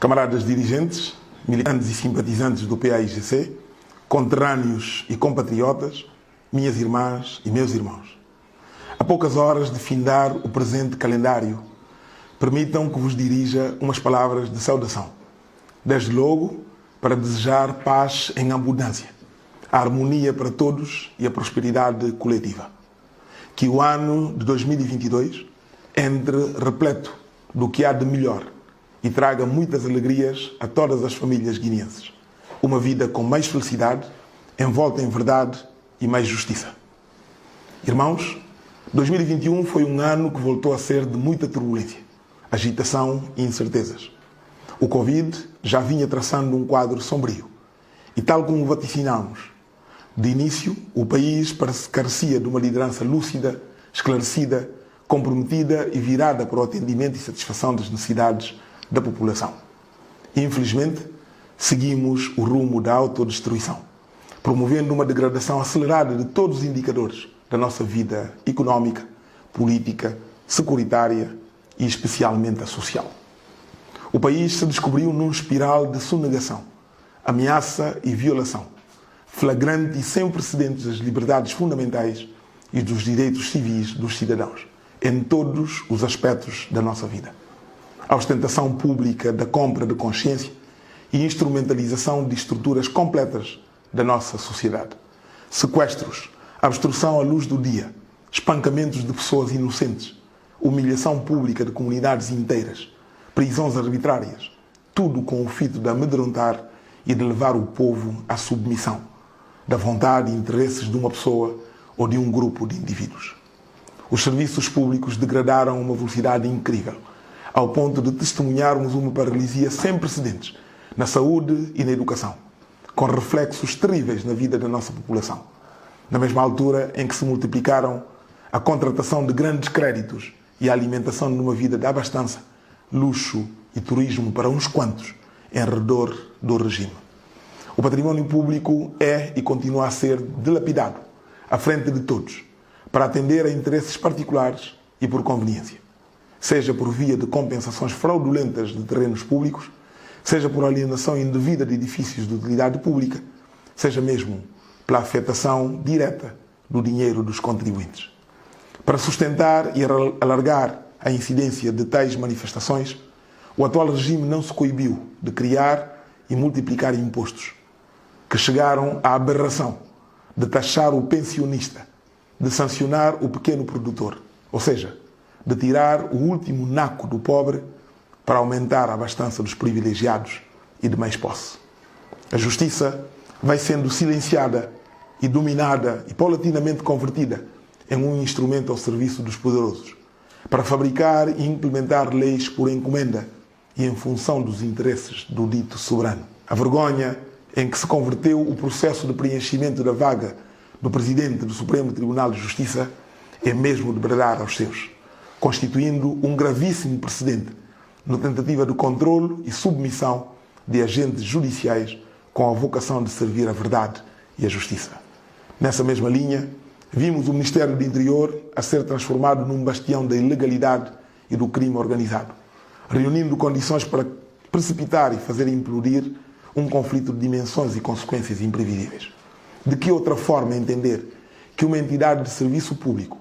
Camaradas dirigentes, militantes e simpatizantes do PAIGC, conterrâneos e compatriotas, minhas irmãs e meus irmãos. A poucas horas de findar o presente calendário, permitam que vos dirija umas palavras de saudação. Desde logo, para desejar paz em abundância, a harmonia para todos e a prosperidade coletiva. Que o ano de 2022 entre repleto do que há de melhor e traga muitas alegrias a todas as famílias guineenses. Uma vida com mais felicidade, envolta em verdade e mais justiça. Irmãos, 2021 foi um ano que voltou a ser de muita turbulência, agitação e incertezas. O Covid já vinha traçando um quadro sombrio e, tal como vaticinamos, de início o país carecia de uma liderança lúcida, esclarecida, comprometida e virada para o atendimento e satisfação das necessidades da população. Infelizmente, seguimos o rumo da autodestruição, promovendo uma degradação acelerada de todos os indicadores da nossa vida económica, política, securitária e especialmente a social. O país se descobriu num espiral de sonegação, ameaça e violação, flagrante e sem precedentes das liberdades fundamentais e dos direitos civis dos cidadãos, em todos os aspectos da nossa vida. A ostentação pública da compra de consciência e instrumentalização de estruturas completas da nossa sociedade. Sequestros, obstrução à luz do dia, espancamentos de pessoas inocentes, humilhação pública de comunidades inteiras, prisões arbitrárias, tudo com o fito de amedrontar e de levar o povo à submissão da vontade e interesses de uma pessoa ou de um grupo de indivíduos. Os serviços públicos degradaram a uma velocidade incrível, ao ponto de testemunharmos uma paralisia sem precedentes na saúde e na educação, com reflexos terríveis na vida da nossa população. Na mesma altura em que se multiplicaram a contratação de grandes créditos e a alimentação de uma vida de abastança, luxo e turismo para uns quantos em redor do regime. O património público é e continua a ser dilapidado à frente de todos, para atender a interesses particulares e por conveniência, seja por via de compensações fraudulentas de terrenos públicos, seja por alienação indevida de edifícios de utilidade pública, seja mesmo pela afetação direta do dinheiro dos contribuintes. Para sustentar e alargar a incidência de tais manifestações, o atual regime não se coibiu de criar e multiplicar impostos, que chegaram à aberração de taxar o pensionista, de sancionar o pequeno produtor, ou seja, de tirar o último naco do pobre para aumentar a abastança dos privilegiados e de mais posse. A justiça vai sendo silenciada e dominada e paulatinamente convertida em um instrumento ao serviço dos poderosos, para fabricar e implementar leis por encomenda e em função dos interesses do dito soberano. A vergonha em que se converteu o processo de preenchimento da vaga do Presidente do Supremo Tribunal de Justiça é mesmo de bradar aos seus, constituindo um gravíssimo precedente na tentativa de controle e submissão de agentes judiciais com a vocação de servir a verdade e a justiça. Nessa mesma linha, vimos o Ministério do Interior a ser transformado num bastião da ilegalidade e do crime organizado, reunindo condições para precipitar e fazer implodir um conflito de dimensões e consequências imprevisíveis. De que outra forma entender que uma entidade de serviço público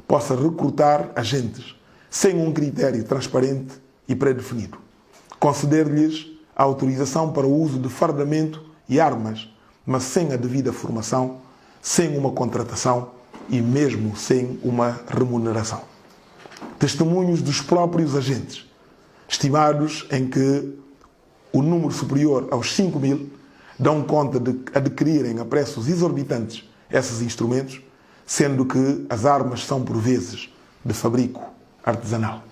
possa recrutar agentes sem um critério transparente e pré-definido, conceder-lhes a autorização para o uso de fardamento e armas, mas sem a devida formação, sem uma contratação e mesmo sem uma remuneração. Testemunhos dos próprios agentes, estimados em que o número superior aos 5.000 dão conta de adquirirem a preços exorbitantes esses instrumentos, sendo que as armas são por vezes de fabrico artesanal.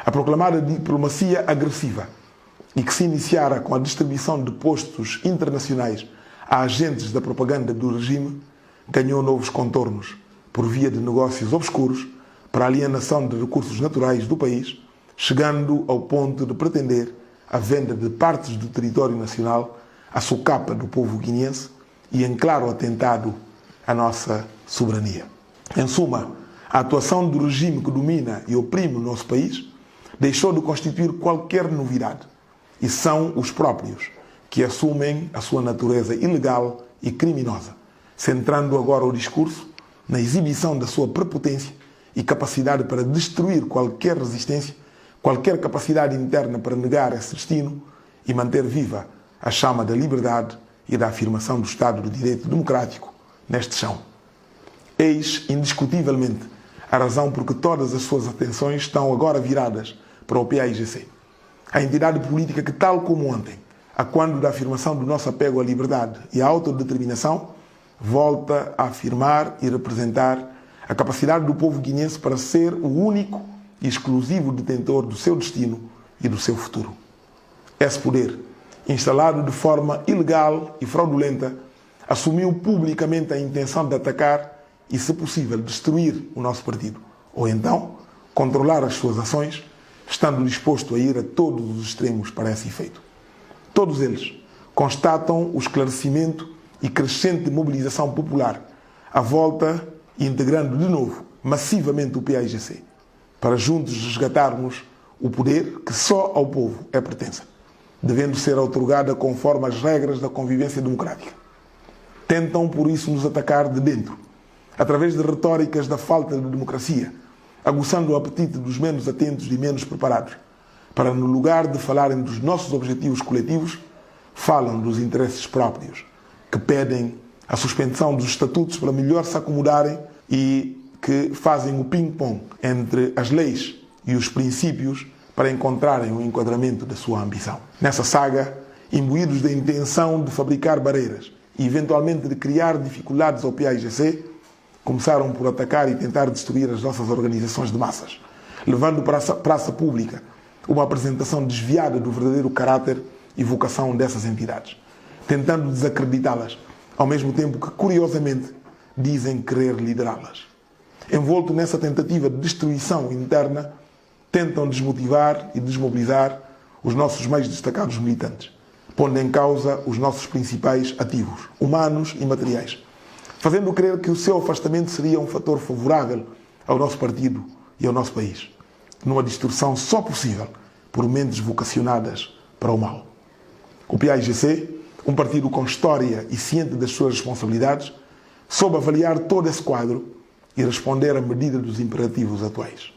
A proclamada diplomacia agressiva e que se iniciara com a distribuição de postos internacionais a agentes da propaganda do regime ganhou novos contornos por via de negócios obscuros para a alienação de recursos naturais do país, chegando ao ponto de pretender a venda de partes do território nacional à socapa do povo guineense e em claro atentado à nossa soberania. Em suma, a atuação do regime que domina e oprime o nosso país deixou de constituir qualquer novidade e são os próprios que assumem a sua natureza ilegal e criminosa, centrando agora o discurso na exibição da sua prepotência e capacidade para destruir qualquer resistência, qualquer capacidade interna para negar esse destino e manter viva a chama da liberdade e da afirmação do Estado de Direito democrático neste chão. Eis, indiscutivelmente, a razão por que todas as suas atenções estão agora viradas para o PAIGC. A entidade política que, tal como ontem, a quando da afirmação do nosso apego à liberdade e à autodeterminação, volta a afirmar e representar a capacidade do povo guineense para ser o único e exclusivo detentor do seu destino e do seu futuro. Esse poder, instalado de forma ilegal e fraudulenta, assumiu publicamente a intenção de atacar e, se possível, destruir o nosso partido, ou então controlar as suas ações, estando disposto a ir a todos os extremos para esse efeito. Todos eles constatam o esclarecimento e crescente mobilização popular à volta e integrando de novo massivamente o PAIGC, para juntos resgatarmos o poder que só ao povo é pertença, devendo ser outorgada conforme as regras da convivência democrática. Tentam, por isso, nos atacar de dentro, através de retóricas da falta de democracia, aguçando o apetite dos menos atentos e menos preparados, para, no lugar de falarem dos nossos objetivos coletivos, falam dos interesses próprios, que pedem a suspensão dos estatutos para melhor se acomodarem e que fazem o ping-pong entre as leis e os princípios para encontrarem o enquadramento da sua ambição. Nessa saga, imbuídos da intenção de fabricar barreiras e eventualmente de criar dificuldades ao PAIGC, começaram por atacar e tentar destruir as nossas organizações de massas, levando para a praça pública uma apresentação desviada do verdadeiro caráter e vocação dessas entidades, tentando desacreditá-las, ao mesmo tempo que, curiosamente, dizem querer liderá-las. Envolto nessa tentativa de destruição interna, tentam desmotivar e desmobilizar os nossos mais destacados militantes, pondo em causa os nossos principais ativos, humanos e materiais, fazendo crer que o seu afastamento seria um fator favorável ao nosso partido e ao nosso país, numa distorção só possível por mentes vocacionadas para o mal. O PAIGC, um partido com história e ciente das suas responsabilidades, soube avaliar todo esse quadro e responder à medida dos imperativos atuais.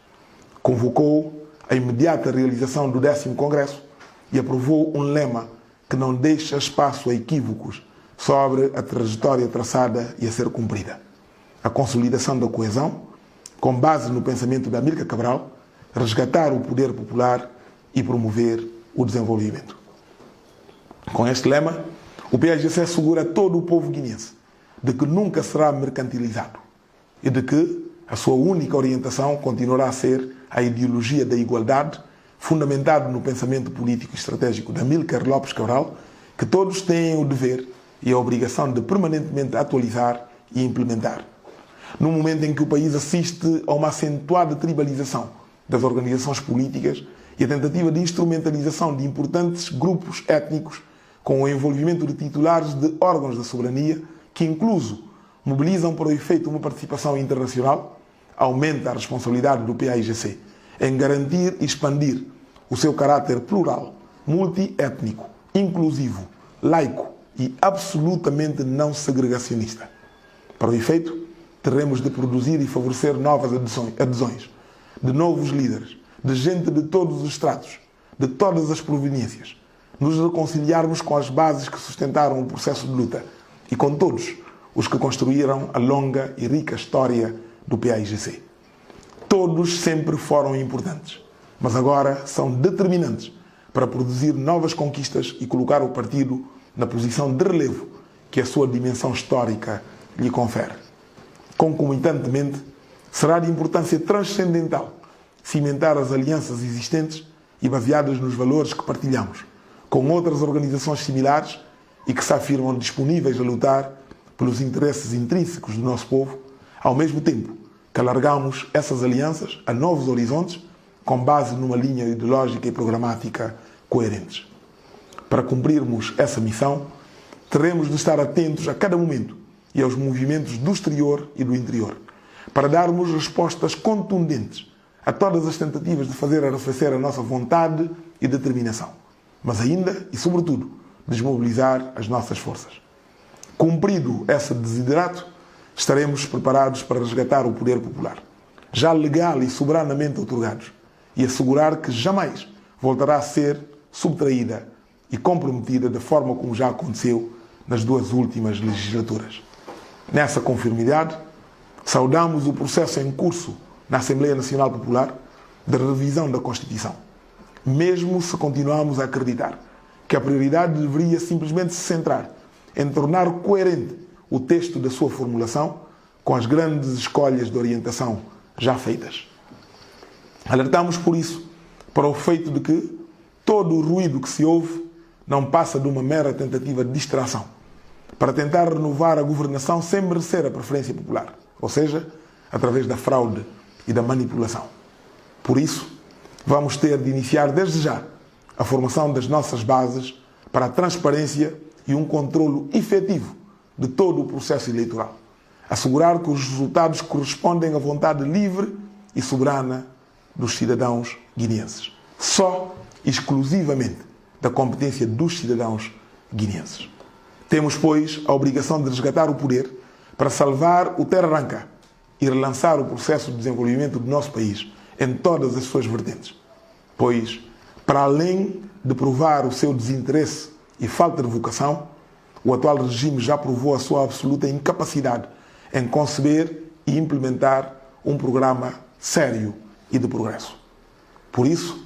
Convocou a imediata realização do 10º Congresso e aprovou um lema que não deixa espaço a equívocos sobre a trajetória traçada e a ser cumprida. A consolidação da coesão, com base no pensamento de Amílcar Cabral, resgatar o poder popular e promover o desenvolvimento. Com este lema, o PAIGC assegura a todo o povo guineense de que nunca será mercantilizado e de que a sua única orientação continuará a ser a ideologia da igualdade, fundamentado no pensamento político e estratégico de Amílcar Lopes Cabral, que todos têm o dever e a obrigação de permanentemente atualizar e implementar. Num momento em que o país assiste a uma acentuada tribalização das organizações políticas e a tentativa de instrumentalização de importantes grupos étnicos com o envolvimento de titulares de órgãos da soberania que, incluso, mobilizam para o efeito uma participação internacional, aumenta a responsabilidade do PAIGC em garantir e expandir o seu caráter plural, multiétnico, inclusivo, laico e absolutamente não segregacionista. Para o efeito, teremos de produzir e favorecer novas adesões, de novos líderes, de gente de todos os estratos, de todas as proveniências, nos reconciliarmos com as bases que sustentaram o processo de luta e com todos os que construíram a longa e rica história do PAIGC. Todos sempre foram importantes, mas agora são determinantes para produzir novas conquistas e colocar o partido na posição de relevo que a sua dimensão histórica lhe confere. Concomitantemente, será de importância transcendental cimentar as alianças existentes e baseadas nos valores que partilhamos, com outras organizações similares e que se afirmam disponíveis a lutar pelos interesses intrínsecos do nosso povo, ao mesmo tempo que alargamos essas alianças a novos horizontes com base numa linha ideológica e programática coerentes. Para cumprirmos essa missão, teremos de estar atentos a cada momento e aos movimentos do exterior e do interior, para darmos respostas contundentes a todas as tentativas de fazer arrefecer a nossa vontade e determinação. mas ainda e sobretudo desmobilizar as nossas forças. Cumprido esse desiderato, estaremos preparados para resgatar o poder popular, já legal e soberanamente outorgados, e assegurar que jamais voltará a ser subtraída e comprometida da forma como já aconteceu nas duas últimas legislaturas. Nessa conformidade, saudamos o processo em curso na Assembleia Nacional Popular de revisão da Constituição, mesmo se continuamos a acreditar que a prioridade deveria simplesmente se centrar em tornar coerente o texto da sua formulação com as grandes escolhas de orientação já feitas. Alertamos, por isso, para o feito de que todo o ruído que se ouve não passa de uma mera tentativa de distração para tentar renovar a governação sem merecer a preferência popular, ou seja, através da fraude e da manipulação. Por isso, vamos ter de iniciar desde já a formação das nossas bases para a transparência e um controlo efetivo de todo o processo eleitoral. Assegurar que os resultados correspondem à vontade livre e soberana dos cidadãos guineenses. Só, exclusivamente, da competência dos cidadãos guineenses. Temos, pois, a obrigação de resgatar o poder para salvar o Terra Arranca e relançar o processo de desenvolvimento do nosso país em todas as suas vertentes. Pois, para além de provar o seu desinteresse e falta de vocação, o atual regime já provou a sua absoluta incapacidade em conceber e implementar um programa sério e de progresso. Por isso,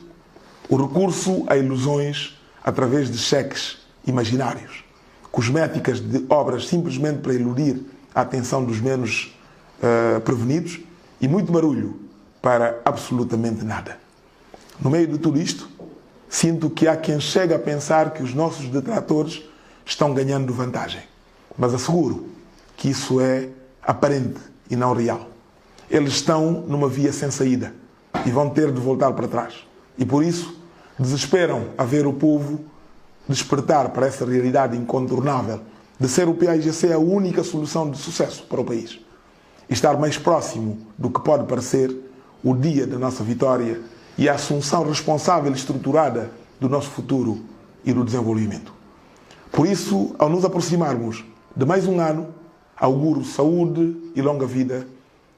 o recurso a ilusões através de cheques imaginários, cosméticas de obras simplesmente para iludir a atenção dos menos prevenidos e muito barulho para absolutamente nada. No meio de tudo isto, sinto que há quem chega a pensar que os nossos detratores estão ganhando vantagem, mas asseguro que isso é aparente e não real. Eles estão numa via sem saída e vão ter de voltar para trás. E por isso desesperam a ver o povo despertar para essa realidade incontornável de ser o PAIGC a única solução de sucesso para o país. E estar mais próximo do que pode parecer o dia da nossa vitória e a assunção responsável e estruturada do nosso futuro e do desenvolvimento. Por isso, ao nos aproximarmos de mais um ano, auguro saúde e longa vida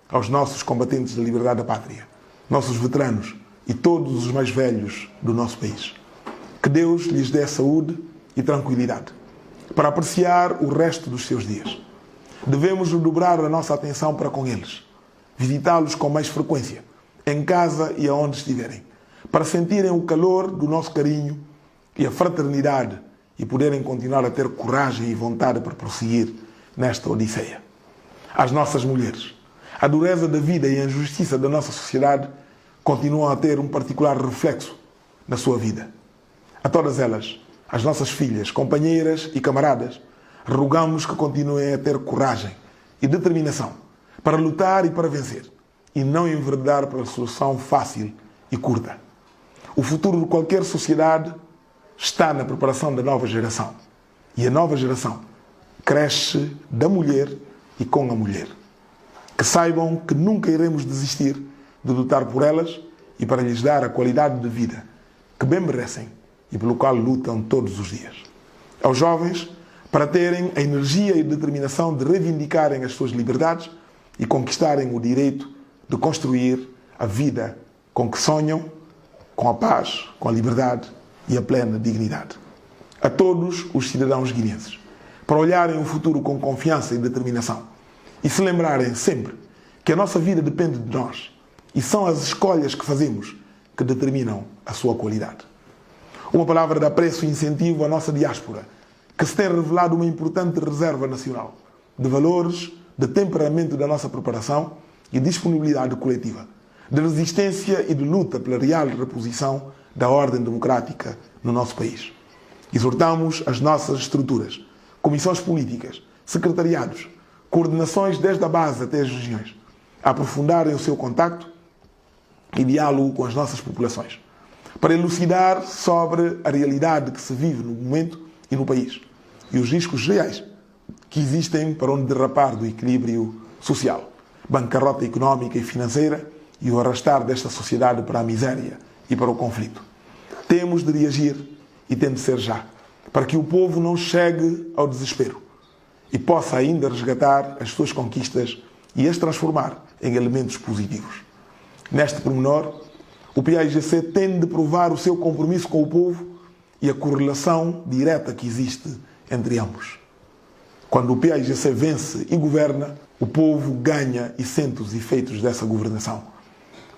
aos nossos combatentes da liberdade da pátria, nossos veteranos e todos os mais velhos do nosso país. Que Deus lhes dê saúde e tranquilidade para apreciar o resto dos seus dias. Devemos dobrar a nossa atenção para com eles, visitá-los com mais frequência, em casa e aonde estiverem, para sentirem o calor do nosso carinho e a fraternidade e poderem continuar a ter coragem e vontade para prosseguir nesta odisseia. As nossas mulheres, a dureza da vida e a injustiça da nossa sociedade continuam a ter um particular reflexo na sua vida. A todas elas, as nossas filhas, companheiras e camaradas, rogamos que continuem a ter coragem e determinação para lutar e para vencer, e não enveredar para a solução fácil e curta. O futuro de qualquer sociedade está na preparação da nova geração. E a nova geração cresce da mulher e com a mulher. Que saibam que nunca iremos desistir de lutar por elas e para lhes dar a qualidade de vida que bem merecem e pelo qual lutam todos os dias. Aos jovens, para terem a energia e determinação de reivindicarem as suas liberdades e conquistarem o direito de construir a vida com que sonham, com a paz, com a liberdade e a plena dignidade. A todos os cidadãos guineenses, para olharem o futuro com confiança e determinação e se lembrarem sempre que a nossa vida depende de nós e são as escolhas que fazemos que determinam a sua qualidade. Uma palavra de apreço e incentivo à nossa diáspora, que se tem revelado uma importante reserva nacional de valores, de temperamento da nossa preparação e disponibilidade coletiva, de resistência e de luta pela real reposição da ordem democrática no nosso país. Exortamos as nossas estruturas, comissões políticas, secretariados, coordenações desde a base até as regiões, a aprofundarem o seu contacto e diálogo com as nossas populações, para elucidar sobre a realidade que se vive no momento e no país, e os riscos reais que existem para onde derrapar do equilíbrio social, bancarrota económica e financeira e o arrastar desta sociedade para a miséria e para o conflito. Temos de reagir e tem de ser já, para que o povo não chegue ao desespero e possa ainda resgatar as suas conquistas e as transformar em elementos positivos. Neste pormenor, o PAIGC tem de provar o seu compromisso com o povo e a correlação direta que existe entre ambos. Quando o PAIGC vence e governa, o povo ganha e sente os efeitos dessa governação.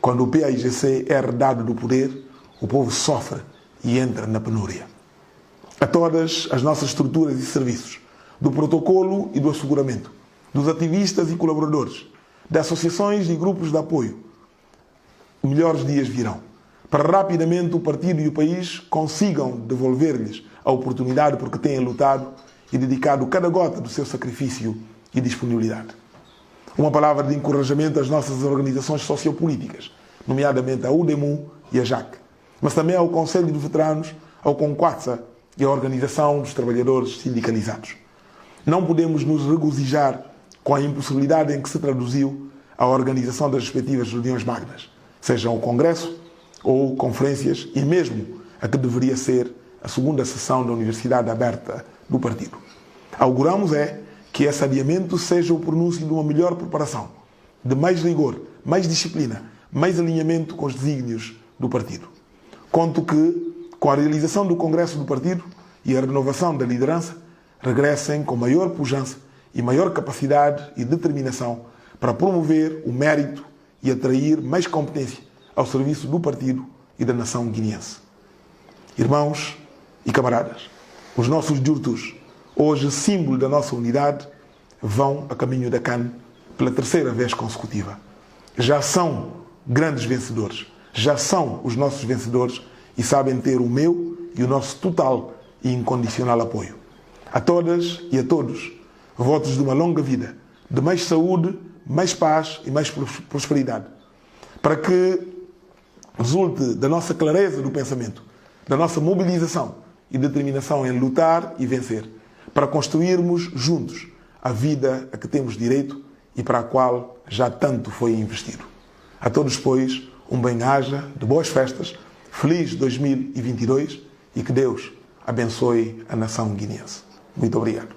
Quando o PAIGC é herdado do poder, o povo sofre e entra na penúria. A todas as nossas estruturas e serviços, do protocolo e do asseguramento, dos ativistas e colaboradores, de associações e grupos de apoio, melhores dias virão, para rapidamente o partido e o país consigam devolver-lhes a oportunidade porque têm lutado e dedicado cada gota do seu sacrifício e disponibilidade. Uma palavra de encorajamento às nossas organizações sociopolíticas, nomeadamente a UDEMU e a JAC, mas também ao Conselho de Veteranos, ao CONQUATSA e à Organização dos Trabalhadores Sindicalizados. Não podemos nos regozijar com a impossibilidade em que se traduziu a organização das respectivas reuniões magnas, sejam o Congresso ou conferências e mesmo a que deveria ser a segunda sessão da Universidade Aberta do Partido. Auguramos que esse adiamento seja o pronúncio de uma melhor preparação, de mais rigor, mais disciplina, mais alinhamento com os desígnios do Partido. Conto que, com a realização do Congresso do Partido e a renovação da liderança, regressem com maior pujança e maior capacidade e determinação para promover o mérito e atrair mais competência ao serviço do Partido e da nação guineense. Irmãos e camaradas, os nossos jurtus, hoje símbolo da nossa unidade, vão a caminho da CAN pela terceira vez consecutiva. Já são grandes vencedores, já são os nossos vencedores e sabem ter o meu e o nosso total e incondicional apoio. A todas e a todos, votos de uma longa vida, de mais saúde, mais paz e mais prosperidade, para que resulte da nossa clareza do pensamento, da nossa mobilização e determinação em lutar e vencer, para construirmos juntos a vida a que temos direito e para a qual já tanto foi investido. A todos, pois, um bem-aja, de boas festas, feliz 2022 e que Deus abençoe a nação guineense. Muito obrigado.